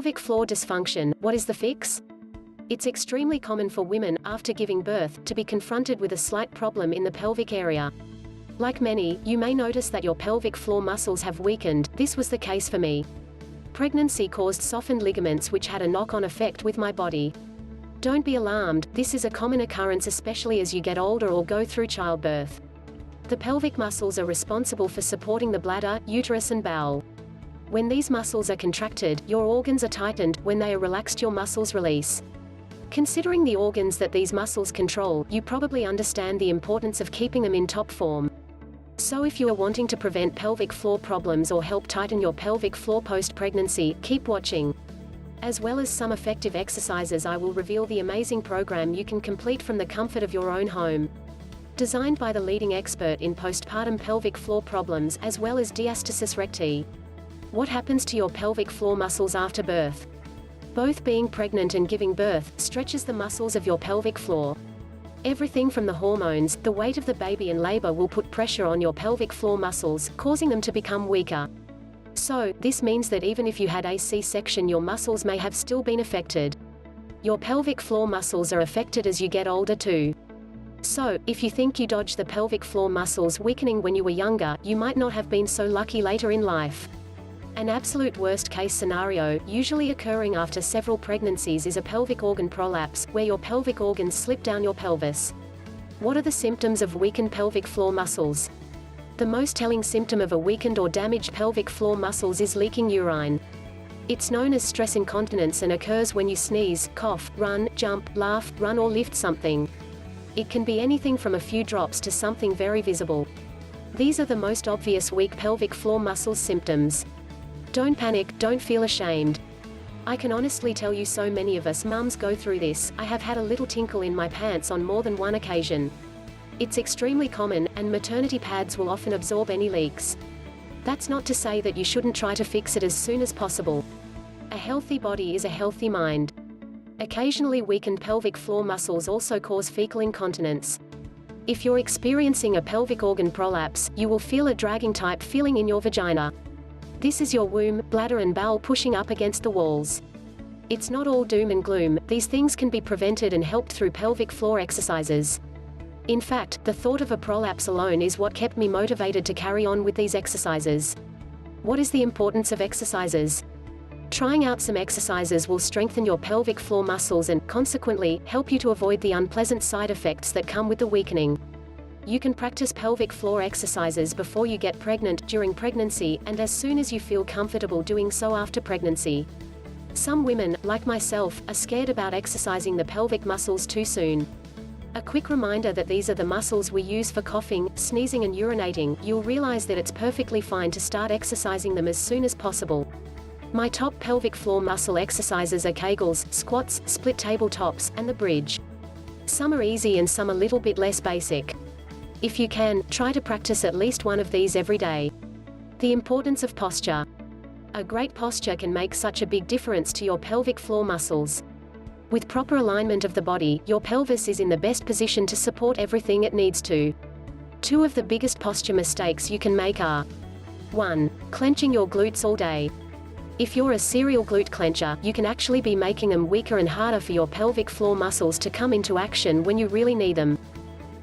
Pelvic floor dysfunction, what is the fix? It's extremely common for women, after giving birth, to be confronted with a slight problem in the pelvic area. Like many, you may notice that your pelvic floor muscles have weakened. This was the case for me. Pregnancy caused softened ligaments which had a knock-on effect with my body. Don't be alarmed, this is a common occurrence especially as you get older or go through childbirth. The pelvic muscles are responsible for supporting the bladder, uterus and bowel. When these muscles are contracted, your organs are tightened. When they are relaxed, your muscles release. Considering the organs that these muscles control, you probably understand the importance of keeping them in top form. So if you are wanting to prevent pelvic floor problems or help tighten your pelvic floor post-pregnancy, keep watching. As well as some effective exercises, I will reveal the amazing program you can complete from the comfort of your own home. Designed by the leading expert in postpartum pelvic floor problems as well as diastasis recti. What happens to your pelvic floor muscles after birth? Both being pregnant and giving birth stretches the muscles of your pelvic floor. Everything from the hormones, the weight of the baby and labor will put pressure on your pelvic floor muscles, causing them to become weaker. So, this means that even if you had a C-section, your muscles may have still been affected. Your pelvic floor muscles are affected as you get older too. So, if you think you dodged the pelvic floor muscles weakening when you were younger, you might not have been so lucky later in life. An absolute worst-case scenario, usually occurring after several pregnancies, is a pelvic organ prolapse, where your pelvic organs slip down your pelvis. What are the symptoms of weakened pelvic floor muscles? The most telling symptom of a weakened or damaged pelvic floor muscles is leaking urine. It's known as stress incontinence and occurs when you sneeze, cough, run, jump, laugh, run or lift something. It can be anything from a few drops to something very visible. These are the most obvious weak pelvic floor muscles symptoms. Don't panic, don't feel ashamed. I can honestly tell you so many of us mums go through this. I have had a little tinkle in my pants on more than one occasion. It's extremely common, and maternity pads will often absorb any leaks. That's not to say that you shouldn't try to fix it as soon as possible. A healthy body is a healthy mind. Occasionally weakened pelvic floor muscles also cause fecal incontinence. If you're experiencing a pelvic organ prolapse, you will feel a dragging type feeling in your vagina. This is your womb, bladder and bowel pushing up against the walls. It's not all doom and gloom. These things can be prevented and helped through pelvic floor exercises. In fact, the thought of a prolapse alone is what kept me motivated to carry on with these exercises. What is the importance of exercises? Trying out some exercises will strengthen your pelvic floor muscles and, consequently, help you to avoid the unpleasant side effects that come with the weakening. You can practice pelvic floor exercises before you get pregnant, during pregnancy, and as soon as you feel comfortable doing so after pregnancy. Some women, like myself, are scared about exercising the pelvic muscles too soon. A quick reminder that these are the muscles we use for coughing, sneezing and urinating. You'll realize that it's perfectly fine to start exercising them as soon as possible. My top pelvic floor muscle exercises are Kegels, squats, split tabletops, and the bridge. Some are easy and some a little bit less basic. If you can, try to practice at least one of these every day. The importance of posture. A great posture can make such a big difference to your pelvic floor muscles. With proper alignment of the body, your pelvis is in the best position to support everything it needs to. Two of the biggest posture mistakes you can make are: 1. Clenching your glutes all day. If you're a serial glute clencher, you can actually be making them weaker and harder for your pelvic floor muscles to come into action when you really need them.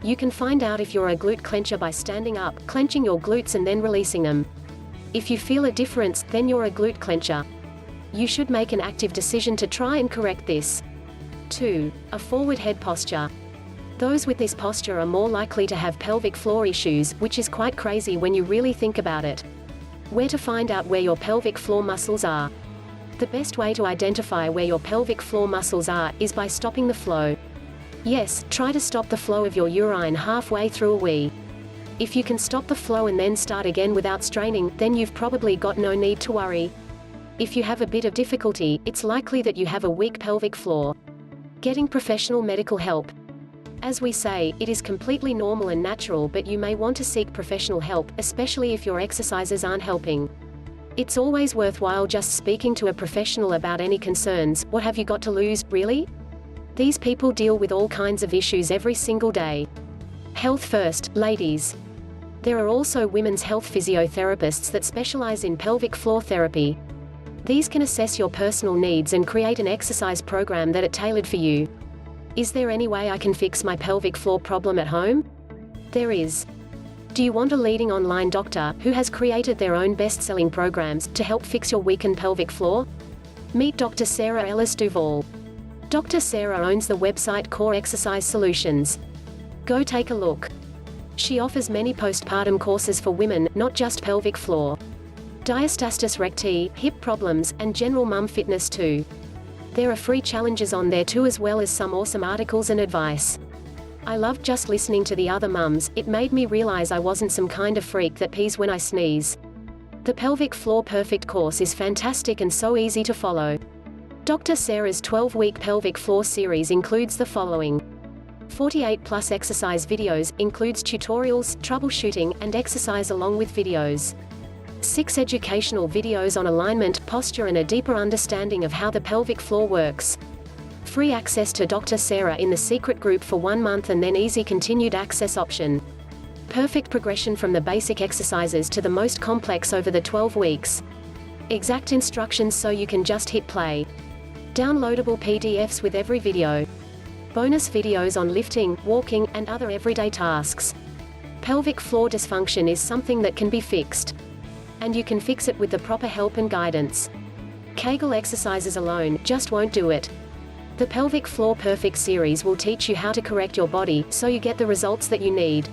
You can find out if you're a glute clencher by standing up, clenching your glutes and then releasing them. If you feel a difference, then you're a glute clencher. You should make an active decision to try and correct this. 2. A forward head posture. Those with this posture are more likely to have pelvic floor issues, which is quite crazy when you really think about it. Where to find out where your pelvic floor muscles are? The best way to identify where your pelvic floor muscles are is by stopping the flow. Yes, try to stop the flow of your urine halfway through a wee. If you can stop the flow and then start again without straining, then you've probably got no need to worry. If you have a bit of difficulty, it's likely that you have a weak pelvic floor. Getting professional medical help. As we say, it is completely normal and natural, but you may want to seek professional help, especially if your exercises aren't helping. It's always worthwhile just speaking to a professional about any concerns. What have you got to lose, really? These people deal with all kinds of issues every single day. Health first, ladies. There are also women's health physiotherapists that specialize in pelvic floor therapy. These can assess your personal needs and create an exercise program that is tailored for you. Is there any way I can fix my pelvic floor problem at home? There is. Do you want a leading online doctor, who has created their own best-selling programs, to help fix your weakened pelvic floor? Meet Dr. Sarah Ellis Duvall. Dr. Sarah owns the website Core Exercise Solutions. Go take a look. She offers many postpartum courses for women, not just pelvic floor. Diastasis recti, hip problems, and general mum fitness too. There are free challenges on there too, as well as some awesome articles and advice. I loved just listening to the other mums. It made me realize I wasn't some kind of freak that pees when I sneeze. The Pelvic Floor Perfect course is fantastic and so easy to follow. Dr. Sarah's 12-week pelvic floor series includes the following: 48+ exercise videos, includes tutorials, troubleshooting, and exercise along with videos. 6 educational videos on alignment, posture, and a deeper understanding of how the pelvic floor works. Free access to Dr. Sarah in the secret group for 1 month, and then easy continued access option. Perfect progression from the basic exercises to the most complex over the 12 weeks. Exact instructions so you can just hit play. Downloadable PDFs with every video. Bonus videos on lifting, walking, and other everyday tasks. Pelvic floor dysfunction is something that can be fixed. And you can fix it with the proper help and guidance. Kegel exercises alone just won't do it. The Pelvic Floor Perfect series will teach you how to correct your body, so you get the results that you need.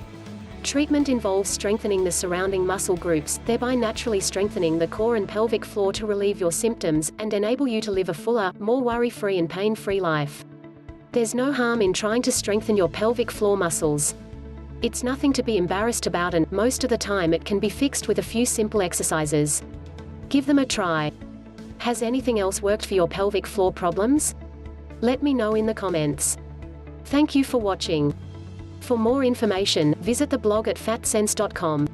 Treatment involves strengthening the surrounding muscle groups, thereby naturally strengthening the core and pelvic floor to relieve your symptoms, and enable you to live a fuller, more worry-free and pain-free life. There's no harm in trying to strengthen your pelvic floor muscles. It's nothing to be embarrassed about, and most of the time it can be fixed with a few simple exercises. Give them a try. Has anything else worked for your pelvic floor problems? Let me know in the comments. Thank you for watching. For more information, visit the blog at fatsense.com.